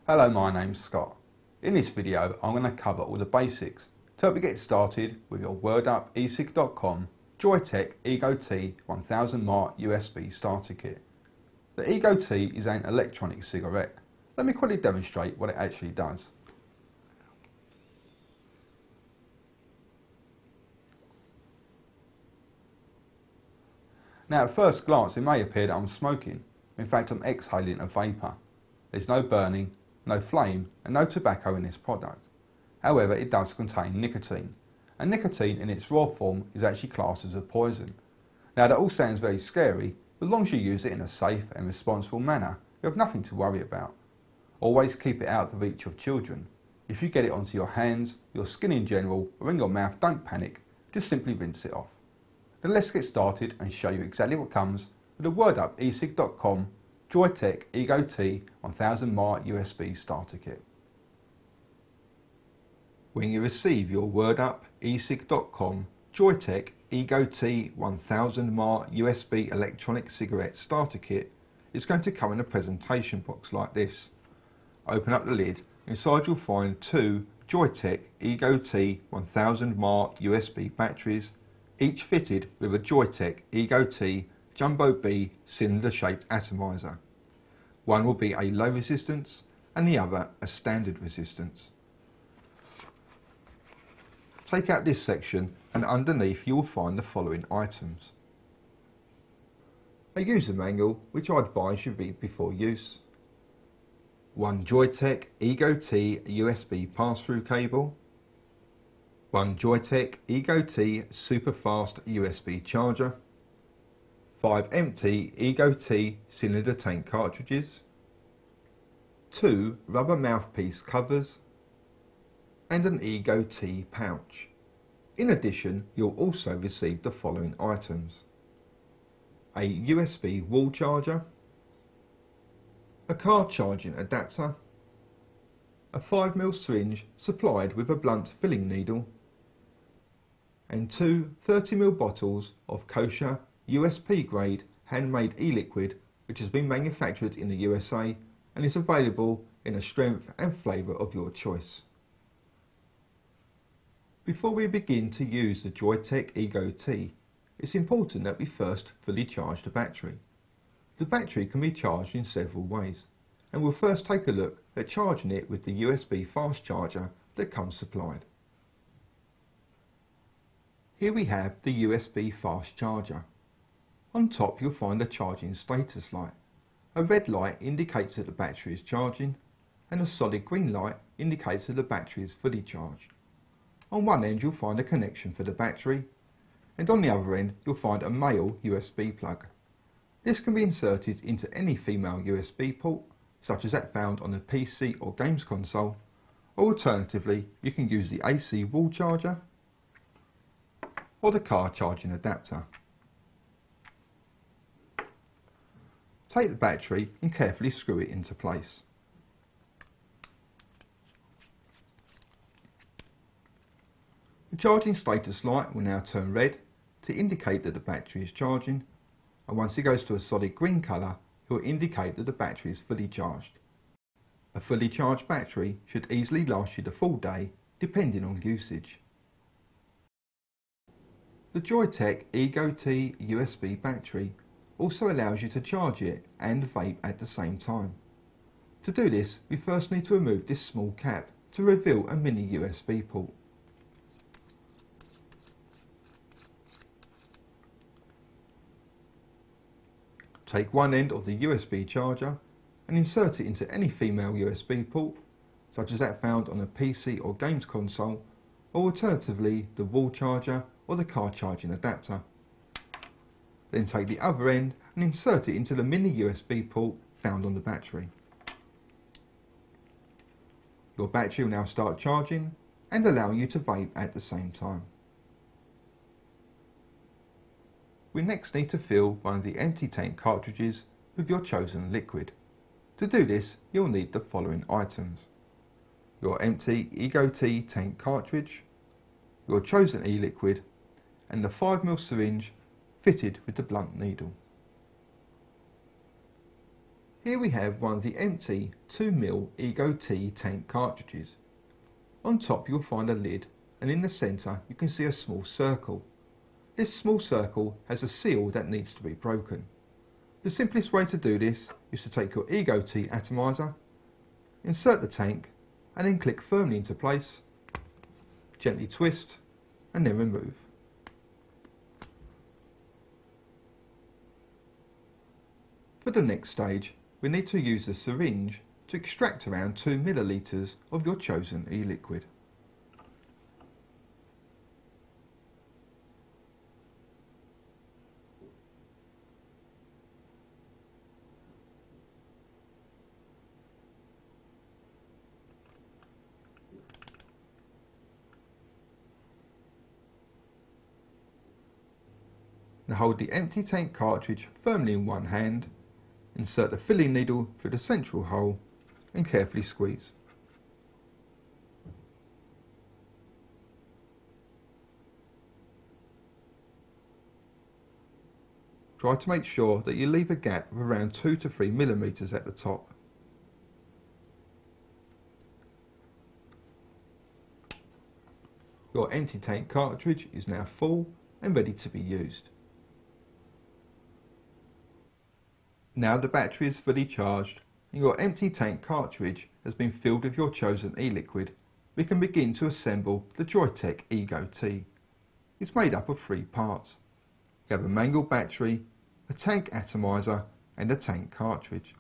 Hello, my name's Scott. In this video I'm going to cover all the basics to help you get started with your WordUp eSig.com Joytech Ego T 1000 mAh USB starter kit. The Ego T is an electronic cigarette. Let me quickly demonstrate what it actually does. Now at first glance it may appear that I'm smoking. In fact I'm exhaling a vapour. There's no burning, no flame and no tobacco in this product. However, it does contain nicotine, and nicotine in its raw form is actually classed as a poison. Now that all sounds very scary, but as long as you use it in a safe and responsible manner, you have nothing to worry about. Always keep it out of the reach of children. If you get it onto your hands, your skin in general, or in your mouth, don't panic, just simply rinse it off. Then let's get started and show you exactly what comes with the WordUp eSig.com Joytech Ego T 1000 mAh USB starter kit. When you receive your WordUp eSig.com Joytech Ego T 1000 mAh USB electronic cigarette starter kit, it's going to come in a presentation box like this. Open up the lid. Inside you'll find two Joytech Ego T 1000 mAh USB batteries, each fitted with a Joytech Ego T Jumbo B cylinder shaped atomizer. One will be a low resistance and the other a standard resistance. Take out this section and underneath you will find the following items. A user manual which I advise you read before use. One Joytech Ego T USB pass-through cable. One Joytech Ego T super fast USB charger. 5 empty Ego T cylinder tank cartridges. 2 rubber mouthpiece covers. And an Ego T pouch. In addition, you'll also receive the following items. A USB wall charger. A car charging adapter. A 5mm syringe supplied with a blunt filling needle. And 2 30ml bottles of kosher USP grade handmade e-liquid which has been manufactured in the USA and is available in a strength and flavour of your choice. Before we begin to use the Joytech Ego T, it's important that we first fully charge the battery. The battery can be charged in several ways, and we'll first take a look at charging it with the USB fast charger that comes supplied. Here we have the USB fast charger. On top you'll find the charging status light. A red light indicates that the battery is charging, and a solid green light indicates that the battery is fully charged. On one end you'll find a connection for the battery, and on the other end you'll find a male USB plug. This can be inserted into any female USB port, such as that found on the PC or games console, or alternatively you can use the AC wall charger or the car charging adapter. Take the battery and carefully screw it into place. The charging status light will now turn red to indicate that the battery is charging, and once it goes to a solid green colour it will indicate that the battery is fully charged. A fully charged battery should easily last you the full day depending on usage. The Joytech Ego T USB battery also allows you to charge it and vape at the same time. To do this, we first need to remove this small cap to reveal a mini USB port. Take one end of the USB charger and insert it into any female USB port, such as that found on a PC or games console, or alternatively the wall charger or the car charging adapter. Then take the other end and insert it into the mini USB port found on the battery. Your battery will now start charging and allow you to vape at the same time. We next need to fill one of the empty tank cartridges with your chosen liquid. To do this, you'll need the following items: your empty Ego T tank cartridge, your chosen e-liquid, and the 5mm syringe fitted with the blunt needle. Here we have one of the empty 2mm Ego T tank cartridges. On top you'll find a lid, and in the centre you can see a small circle. This small circle has a seal that needs to be broken. The simplest way to do this is to take your Ego T atomizer, insert the tank, and then click firmly into place, gently twist, and then remove. For the next stage, we need to use a syringe to extract around 2 millilitres of your chosen e-liquid. Now hold the empty tank cartridge firmly in one hand, insert the filling needle through the central hole and carefully squeeze. Try to make sure that you leave a gap of around 2 to 3 millimeters at the top. Your empty tank cartridge is now full and ready to be used. Now the battery is fully charged and your empty tank cartridge has been filled with your chosen e-liquid, we can begin to assemble the Joyetech Ego T. It's made up of 3 parts. You have a manual battery, a tank atomizer and a tank cartridge.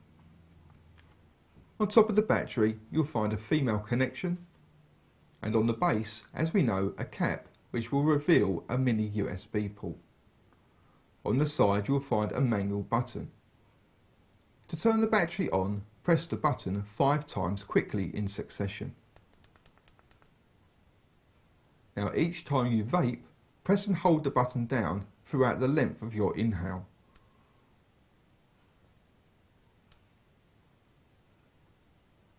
On top of the battery you'll find a female connection, and on the base, as we know, a cap which will reveal a mini USB port. On the side you'll find a manual button. To turn the battery on, press the button 5 times quickly in succession. Now each time you vape, press and hold the button down throughout the length of your inhale.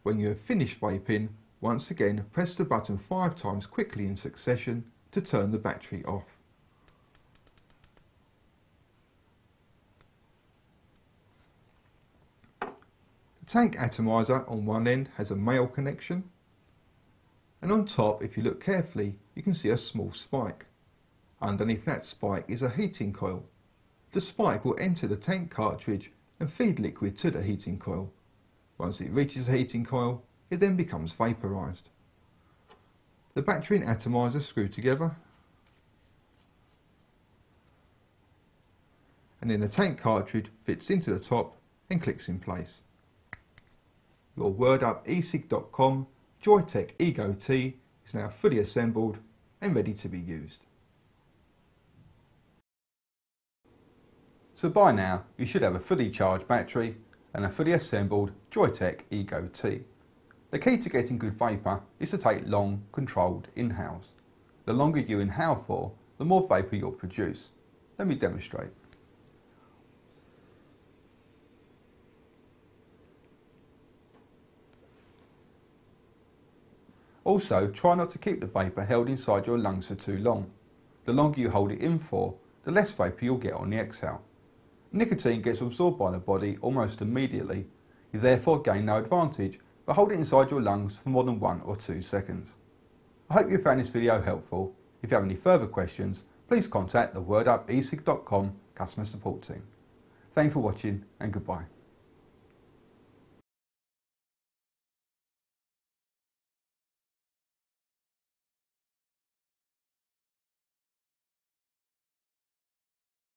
When you have finished vaping, once again press the button 5 times quickly in succession to turn the battery off. The tank atomizer on one end has a male connection, and on top, if you look carefully, you can see a small spike. Underneath that spike is a heating coil. The spike will enter the tank cartridge and feed liquid to the heating coil. Once it reaches the heating coil, it then becomes vaporized. The battery and atomizer screw together, and then the tank cartridge fits into the top and clicks in place. Your WordUp-eSig.com Joyetech Ego T is now fully assembled and ready to be used. So by now you should have a fully charged battery and a fully assembled Joyetech Ego T. The key to getting good vapour is to take long, controlled inhales. The longer you inhale for, the more vapour you'll produce. Let me demonstrate. Also, try not to keep the vapour held inside your lungs for too long. The longer you hold it in for, the less vapour you'll get on the exhale. Nicotine gets absorbed by the body almost immediately. You therefore gain no advantage by holding it inside your lungs for more than 1 or 2 seconds. I hope you found this video helpful. If you have any further questions, please contact the WordUp-eSig.com customer support team. Thanks for watching and goodbye.